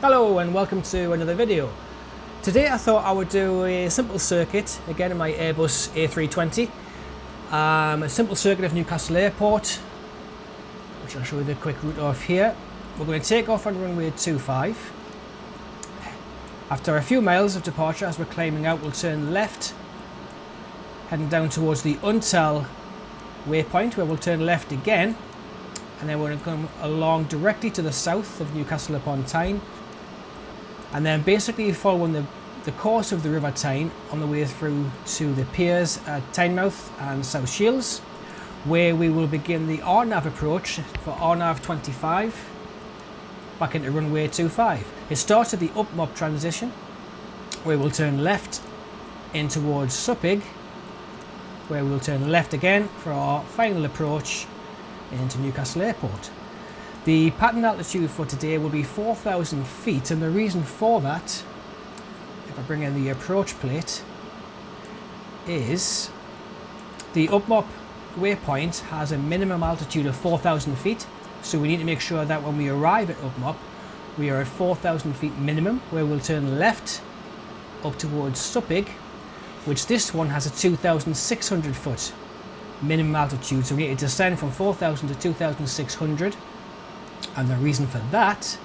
Hello and welcome to another video. Today I thought I would do a simple circuit, again in my Airbus A320. A simple circuit of Newcastle Airport, which I'll show you the quick route off here. We're going to take off on runway 25. After a few miles of departure, as we're climbing out, we'll turn left, heading down towards the Untel waypoint, where we'll turn left again, and then we're going to come along directly to the south of Newcastle upon Tyne, and then basically following the course of the River Tyne on the way through to the piers at Tynemouth and South Shields, where we will begin the RNAV approach for RNAV 25 back into runway 25. It starts at the up-mop transition, where we'll turn left in towards Suppig, where we'll turn left again for our final approach into Newcastle Airport. The pattern altitude for today will be 4,000 feet, and the reason for that, if I bring in the approach plate, is the up-mop waypoint has a minimum altitude of 4,000 feet, so we need to make sure that when we arrive at up-mop we are at 4,000 feet minimum, where we'll turn left up towards Suppig, which this one has a 2,600 foot minimum altitude, so we need to descend from 4,000 to 2,600. And the reason for that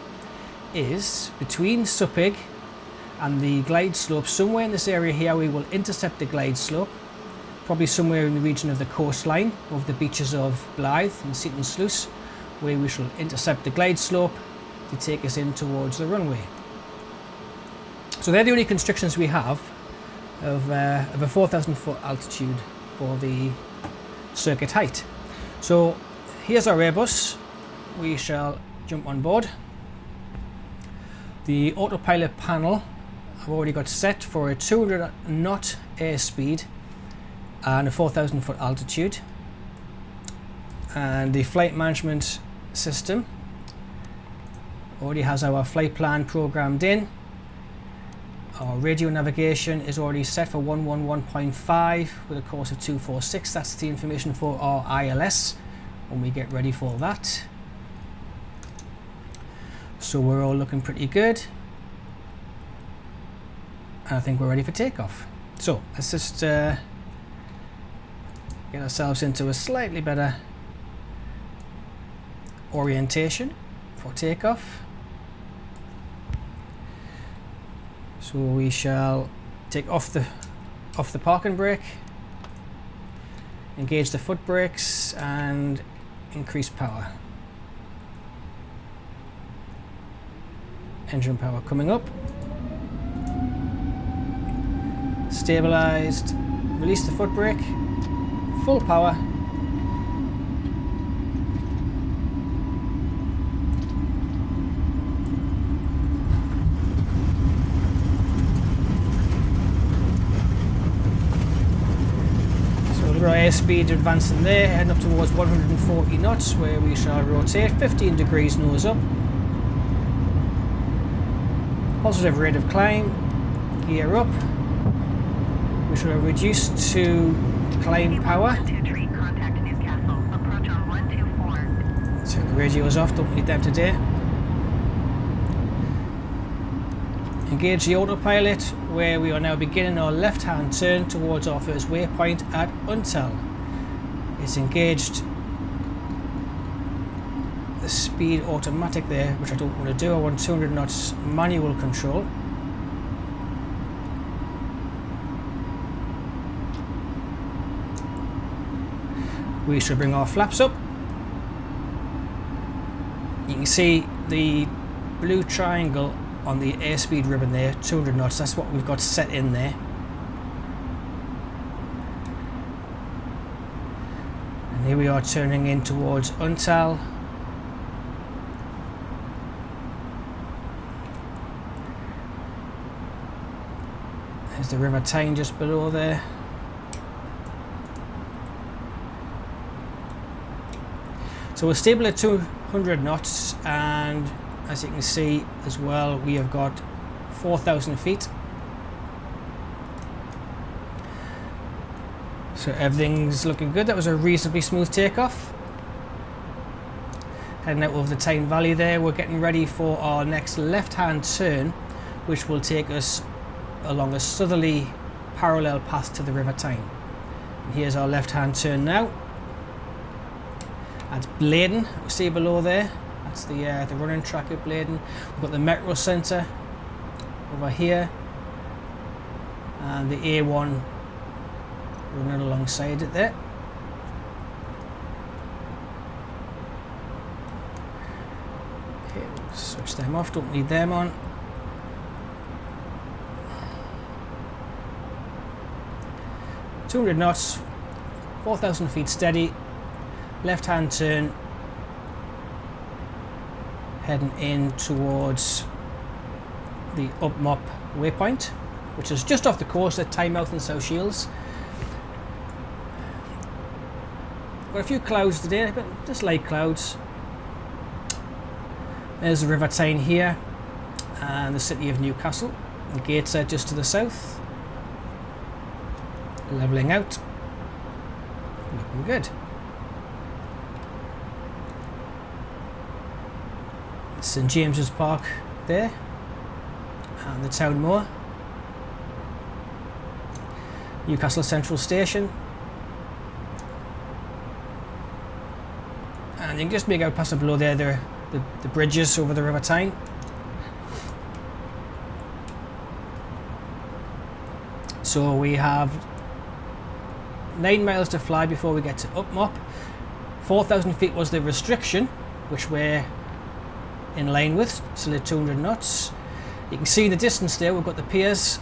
is between Suppig and the glide slope, somewhere in this area here, we will intercept the glide slope, probably somewhere in the region of the coastline of the beaches of Blythe and Seaton Sluice, where we shall intercept the glide slope to take us in towards the runway. So they're the only constrictions we have of a 4,000 foot altitude for the circuit height. So here's our Airbus. We shall jump on board. The autopilot panel I've already got set for a 200 knot airspeed and a 4,000 foot altitude, and the flight management system already has our flight plan programmed in. Our radio navigation is already set for 111.5 with a course of 246. That's the information for our ILS when we get ready for that. So we're all looking pretty good, and I think we're ready for takeoff. So let's just get ourselves into a slightly better orientation for takeoff. So we shall take off the parking brake, engage the foot brakes and increase power. Engine power coming up. Stabilized. Release the foot brake. Full power. So we've got our airspeed advancing there, heading up towards 140 knots, where we shall rotate 15 degrees nose up. Positive rate of climb, gear up. We shall reduce to climb power. Turn the radios off, don't need them today. Engage the autopilot, where we are now beginning our left hand turn towards our first waypoint at Untel. It's engaged the speed automatic there, which I don't want to do. I want 200 knots manual control. We should bring our flaps up. You can see the blue triangle on the airspeed ribbon there, 200 knots. That's what we've got set in there. And here we are turning in towards Untel. There's the River Tyne just below there. So we're stable at 200 knots, and as you can see as well, we have got 4,000 feet. So everything's looking good. That was a reasonably smooth takeoff. heading out over the Tyne Valley there. We're getting ready for our next left-hand turn, which will take us along a southerly parallel path to the River Tyne. And here's our left-hand turn now. That's Bladen, we see below there. That's the running track at Bladen. We've got the Metro Centre over here, and the A1 running alongside it there. Okay, we'll switch them off, don't need them on. .200 knots, 4,000 feet steady, left-hand turn, heading in towards the Upmop waypoint, which is just off the coast at Tynemouth and South Shields. Got a few clouds today, but just light clouds. There's the River Tyne here, and the city of Newcastle. The gates are just to the south. Levelling out. Looking good. St James's Park there, and the town moor. Newcastle Central Station, and you can just make out past below there the bridges over the River Tyne. So we have 9 miles to fly before we get to Upmop. 4,000 feet was the restriction, which we're in line with, still at 200 knots. You can see in the distance there we've got the piers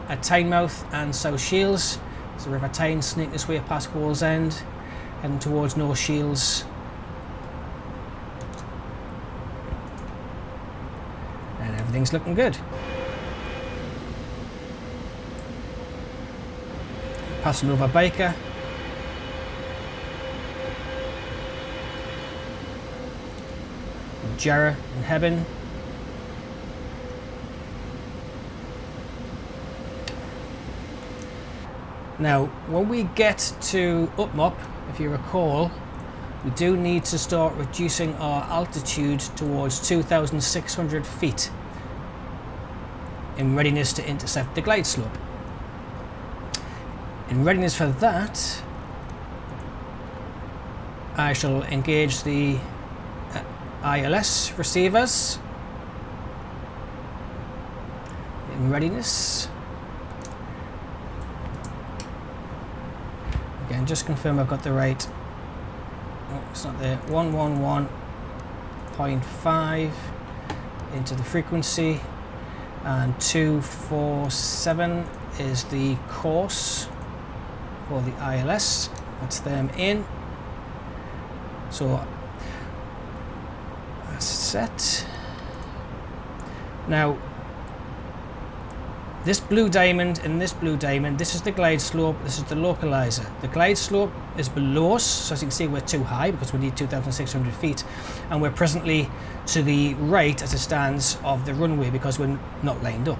at Tynemouth and South Shields. There's the River Tyne snaking its way past Wallsend, heading towards North Shields. And everything's looking good. Passing over Baker. Jarrah and Hebburn. Now, when we get to Upmop, if you recall, we do need to start reducing our altitude towards 2,600 feet in readiness to intercept the glide slope. In readiness for that, I shall engage the ILS receivers in readiness. Again, just confirm I've got the right. Oh, it's not there. 111.5 into the frequency, and 247 is the course for the ILS. That's them in. So that's set. Now, this blue diamond and this blue diamond, this is the glide slope, this is the localizer. The glide slope is below us, so as you can see we're too high because we need 2,600 feet, and we're presently to the right as it stands of the runway because we're not lined up.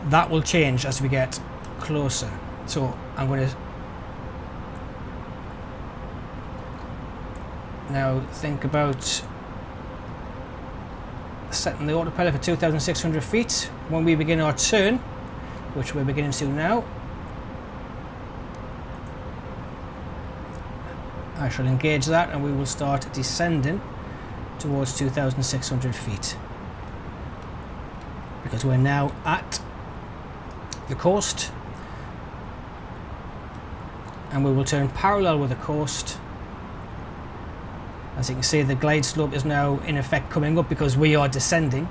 That will change as we get closer. So I'm going to now think about setting the autopilot for 2,600 feet when we begin our turn, which we're beginning to now. I shall engage that and we will start descending towards 2,600 feet because we're now at the coast, and we will turn parallel with the coast. As you can see, the glide slope is now in effect coming up because we are descending.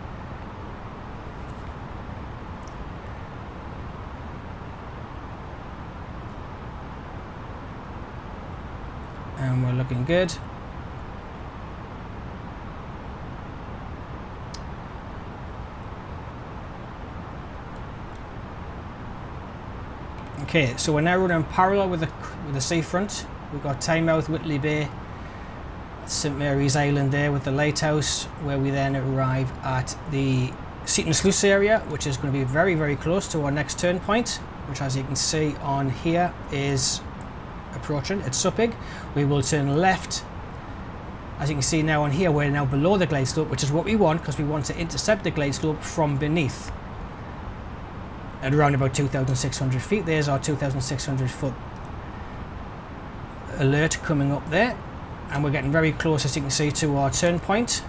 And we're looking good. Okay, so we're now running parallel with the seafront. We've got Tynemouth, Whitley Bay, St Mary's Island there with the lighthouse, where we then arrive at the Seaton Sluice area, which is going to be very, very close to our next turn point, which, as you can see on here, is approaching. It's Suppig. We will turn left As you can see now on here, we're now below the glide slope, which is what we want because we want to intercept the glide slope from beneath. At around about 2,600 feet, there's our 2,600 foot alert coming up there. And we're getting very close, as you can see, to our turn point.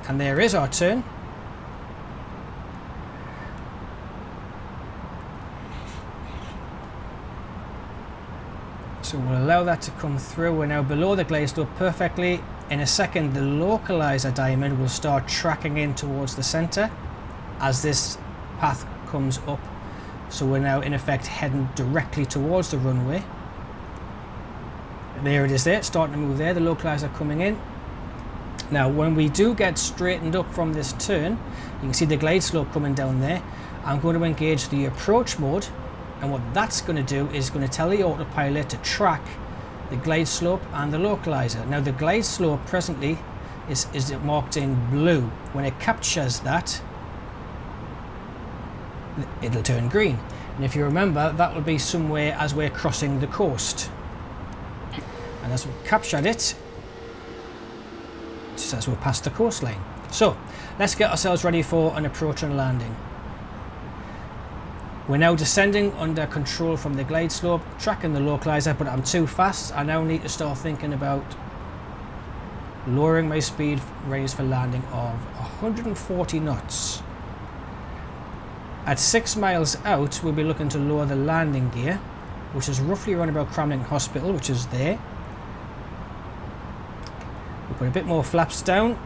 And there is our turn. So we'll allow that to come through. We're now below the glide slope perfectly. In a second, the localizer diamond will start tracking in towards the center as this path comes up. So we're now in effect heading directly towards the runway. There it is there, starting to move there, the localizer coming in. Now when we do get straightened up from this turn, you can see the glide slope coming down there. I'm going to engage the approach mode, and what that's going to do is going to tell the autopilot to track the glide slope and the localizer. Now the glide slope presently is marked in blue. When it captures that, it'll turn green. And if you remember, that will be somewhere as we're crossing the coast. And as we've captured it, just as we're past the coastline. So let's get ourselves ready for an approach and landing. We're now descending under control from the glide slope, tracking the localizer, but I'm too fast. I now need to start thinking about lowering my speed range for landing of 140 knots. At 6 miles out, we'll be looking to lower the landing gear, which is roughly around about Cramlington Hospital, which is there. We'll put a bit more flaps down,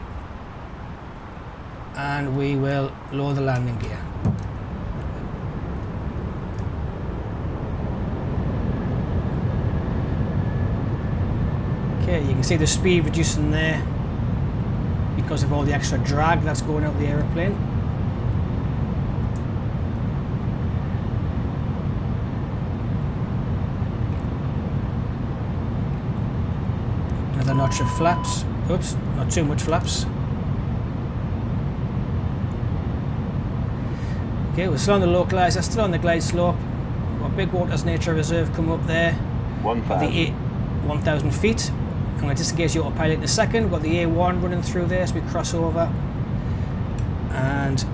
and we will lower the landing gear. Okay, you can see the speed reducing there because of all the extra drag that's going out the aeroplane. Another notch of flaps. Oops, not too much flaps. Okay, we're still on the localizer, still on the glide slope. Got Big Waters Nature Reserve come up there. 1,000 feet. I'm going to disengage the autopilot in a second. We've got the A1 running through there as we cross over. And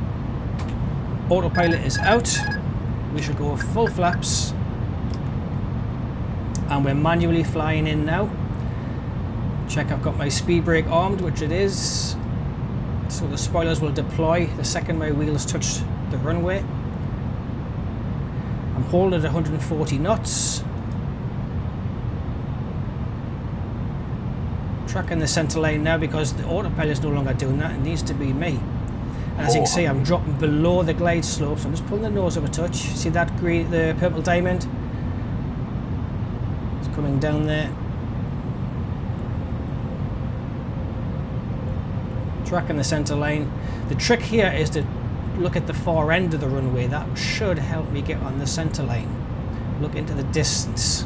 autopilot is out. We should go full flaps. And we're manually flying in now. Check I've got my speed brake armed, which it is. So the spoilers will deploy the second my wheels touch the runway. I'm holding at 140 knots. Tracking the centre line now because the autopilot is no longer doing that. It needs to be me. And as you can see, I'm dropping below the glide slope, so I'm just pulling the nose up a touch. See that green, the purple diamond? It's coming down there. Tracking the centre line. The trick here is to look at the far end of the runway. That should help me get on the centre line. Look into the distance.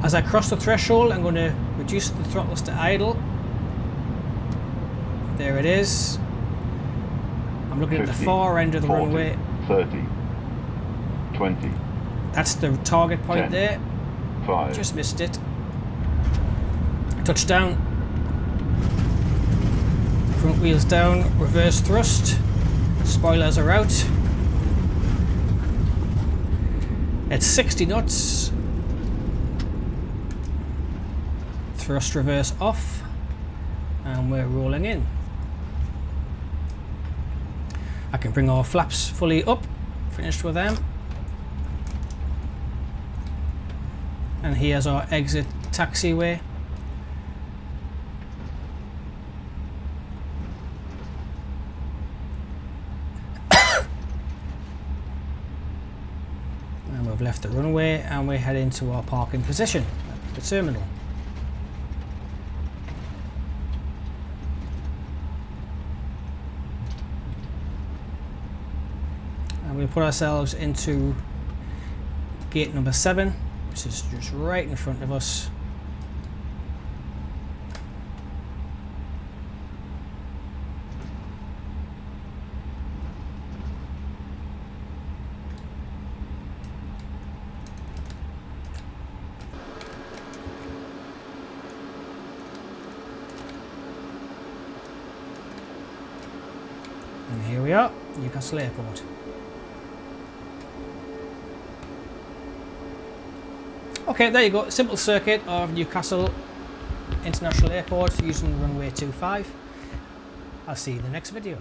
As I cross the threshold, I'm going to reduce the throttles to idle. There it is. I'm looking 50, at the far end of the 40, runway. 30, 20. That's the target point 10, there. 5. Just missed it. Touchdown. Front wheels down, reverse thrust. Spoilers are out. At 60 knots. Thrust reverse off. And we're rolling in. I can bring our flaps fully up. Finished with them. And here's our exit taxiway. And we've left the runway and we're heading to our parking position at the terminal. And we'll put ourselves into gate number 7, which is just right in front of us. And here we are, Newcastle Airport. Okay, there you go, simple circuit of Newcastle International Airport using runway 25. I'll see you in the next video.